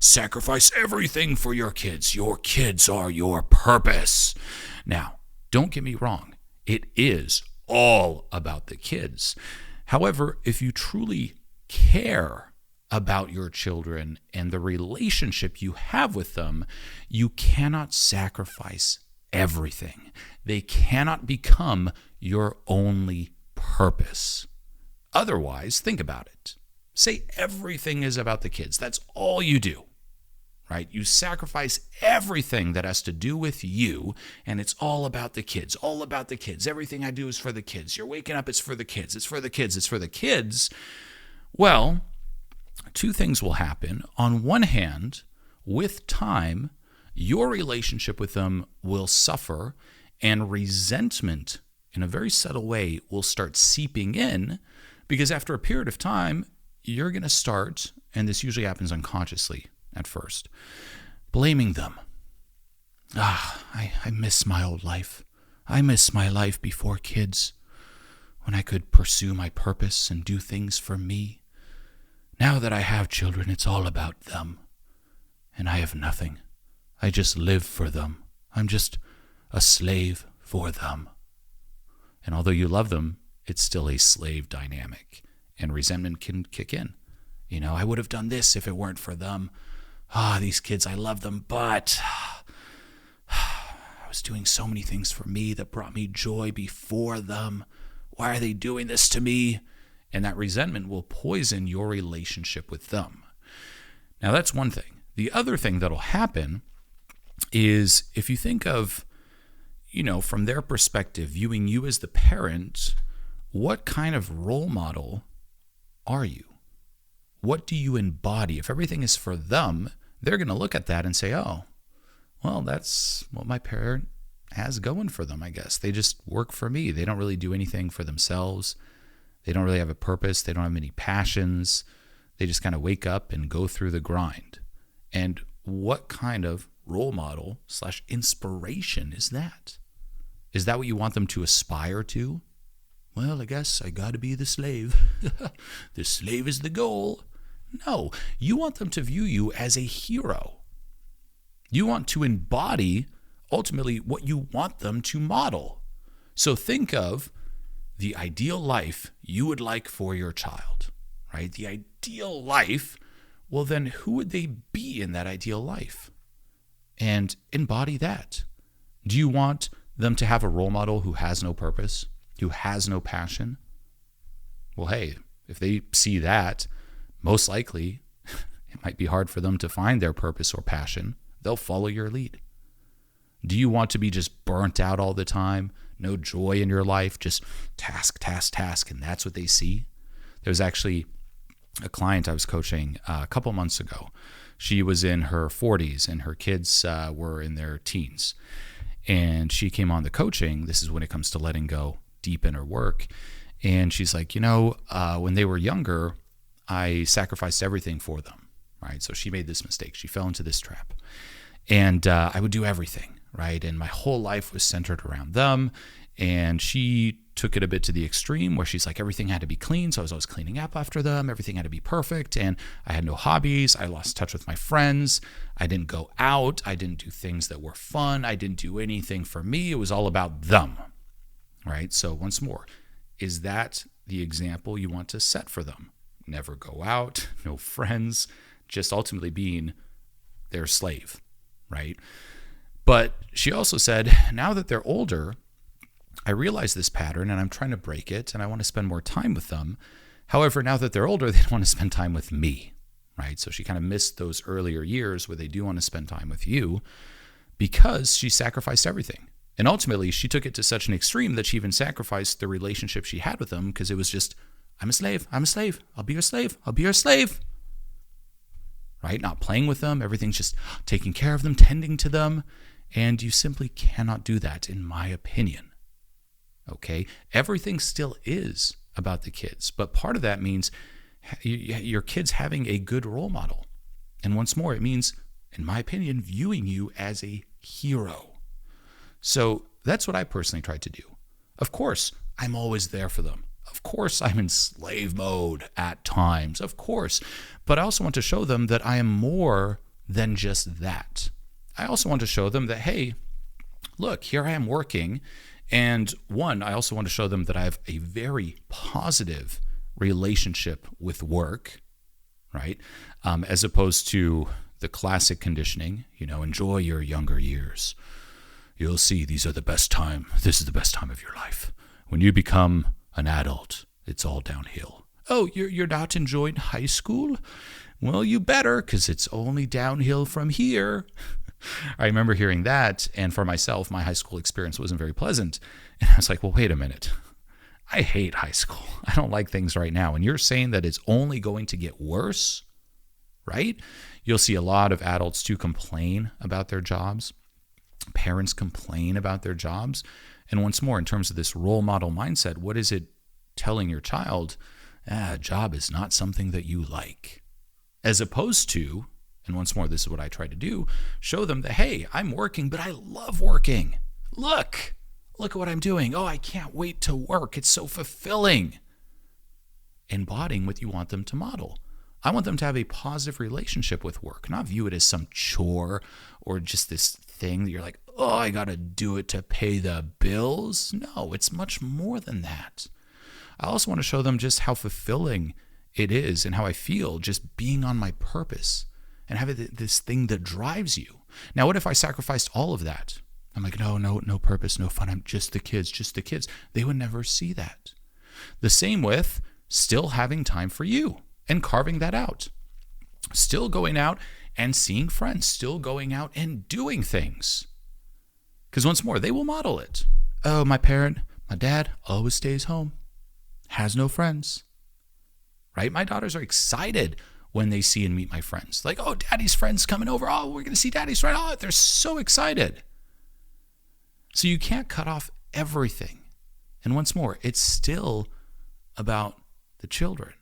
Sacrifice everything for your kids. Your kids are your purpose. Now, don't get me wrong. It is all about the kids. However, if you truly care about your children and the relationship you have with them, you cannot sacrifice everything. They cannot become your only purpose. Otherwise, think about it. Say everything is about the kids. That's all you do, right? You sacrifice everything that has to do with you, and it's all about the kids, all about the kids. Everything I do is for the kids. You're waking up, it's for the kids. It's for the kids. It's for the kids. Well, two things will happen. On one hand, with time, your relationship with them will suffer, and resentment in a very subtle way will start seeping in, because after a period of time, you're going to start, and this usually happens unconsciously at first, blaming them. I miss my old life. I miss my life before kids, when I could pursue my purpose and do things for me. Now that I have children, it's all about them, and I have nothing. I just live for them. I'm just a slave for them. And although you love them, it's still a slave dynamic, and resentment can kick in. I would have done this if it weren't for them. These kids, I love them, but I was doing so many things for me that brought me joy before them. Why are they doing this to me? And that resentment will poison your relationship with them. Now, that's one thing. The other thing that'll happen is, if you think of, from their perspective, viewing you as the parent, what kind of role model are you? What do you embody? If everything is for them, they're going to look at that and say, oh, well, that's what my parent has going for them, I guess. They just work for me. They don't really do anything for themselves. They don't really have a purpose. They don't have any passions. They just kind of wake up and go through the grind. And what kind of role model / inspiration is that? Is that what you want them to aspire to? Well, I guess I got to be the slave. The slave is the goal. No, you want them to view you as a hero. You want to embody, ultimately, what you want them to model. So think of the ideal life you would like for your child, right? The ideal life. Well, then who would they be in that ideal life? And embody that. Do you want them to have a role model who has no purpose, who has no passion? Well, hey, if they see that, most likely it might be hard for them to find their purpose or passion. They'll follow your lead. Do you want to be just burnt out all the time? No joy in your life, just task, and that's what they see? There was actually a client I was coaching a couple months ago. She was in her 40s and her kids were in their teens. And she came on the coaching. This is when it comes to letting go deep in her work. And she's like, when they were younger, I sacrificed everything for them, right? So she made this mistake. She fell into this trap. And I would do everything, right? And my whole life was centered around them. And she took it a bit to the extreme where she's like, everything had to be clean. So I was always cleaning up after them. Everything had to be perfect. And I had no hobbies. I lost touch with my friends. I didn't go out. I didn't do things that were fun. I didn't do anything for me. It was all about them, right? So once more, is that the example you want to set for them? Never go out, no friends, just ultimately being their slave, right? But she also said, now that they're older, I realize this pattern and I'm trying to break it and I want to spend more time with them. However, now that they're older, they don't want to spend time with me, right? So she kind of missed those earlier years where they do want to spend time with you because she sacrificed everything. And ultimately, she took it to such an extreme that she even sacrificed the relationship she had with them because it was just, I'm a slave. I'll be your slave. I'll be your slave. Right? Not playing with them. Everything's just taking care of them, tending to them. And you simply cannot do that, in my opinion. Okay? Everything still is about the kids. But part of that means your kids having a good role model. And once more, it means, in my opinion, viewing you as a hero. So that's what I personally tried to do. Of course, I'm always there for them. Of course, I'm in slave mode at times, of course. But I also want to show them that I am more than just that. I also want to show them that, hey, look, here I am working. And one, I also want to show them that I have a very positive relationship with work, right? As opposed to the classic conditioning, enjoy your younger years. You'll see these are the best time. This is the best time of your life. When you become an adult, it's all downhill. Oh, you're not enjoying high school? Well, you better, because it's only downhill from here. I remember hearing that, and for myself, my high school experience wasn't very pleasant. And I was like, well, wait a minute. I hate high school. I don't like things right now. And you're saying that it's only going to get worse, right? You'll see a lot of adults too complain about their jobs. Parents complain about their jobs. And once more, in terms of this role model mindset, what is it telling your child? A job is not something that you like. As opposed to, and once more, this is what I try to do, show them that, hey, I'm working, but I love working. Look at what I'm doing. Oh, I can't wait to work. It's so fulfilling. Embodying what you want them to model. I want them to have a positive relationship with work, not view it as some chore or just this thing that you're like, oh, I got to do it to pay the bills. No, it's much more than that. I also want to show them just how fulfilling it is and how I feel just being on my purpose and having this thing that drives you. Now, what if I sacrificed all of that? I'm like, no purpose, no fun. I'm just the kids. They would never see that. The same with still having time for you and carving that out. Still going out and seeing friends, still going out and doing things. Because once more, they will model it. Oh, my dad always stays home, has no friends, right? My daughters are excited when they see and meet my friends. Like, oh, daddy's friend's coming over. Oh, we're going to see daddy's friend. Oh, they're so excited. So you can't cut off everything. And once more, it's still about the children.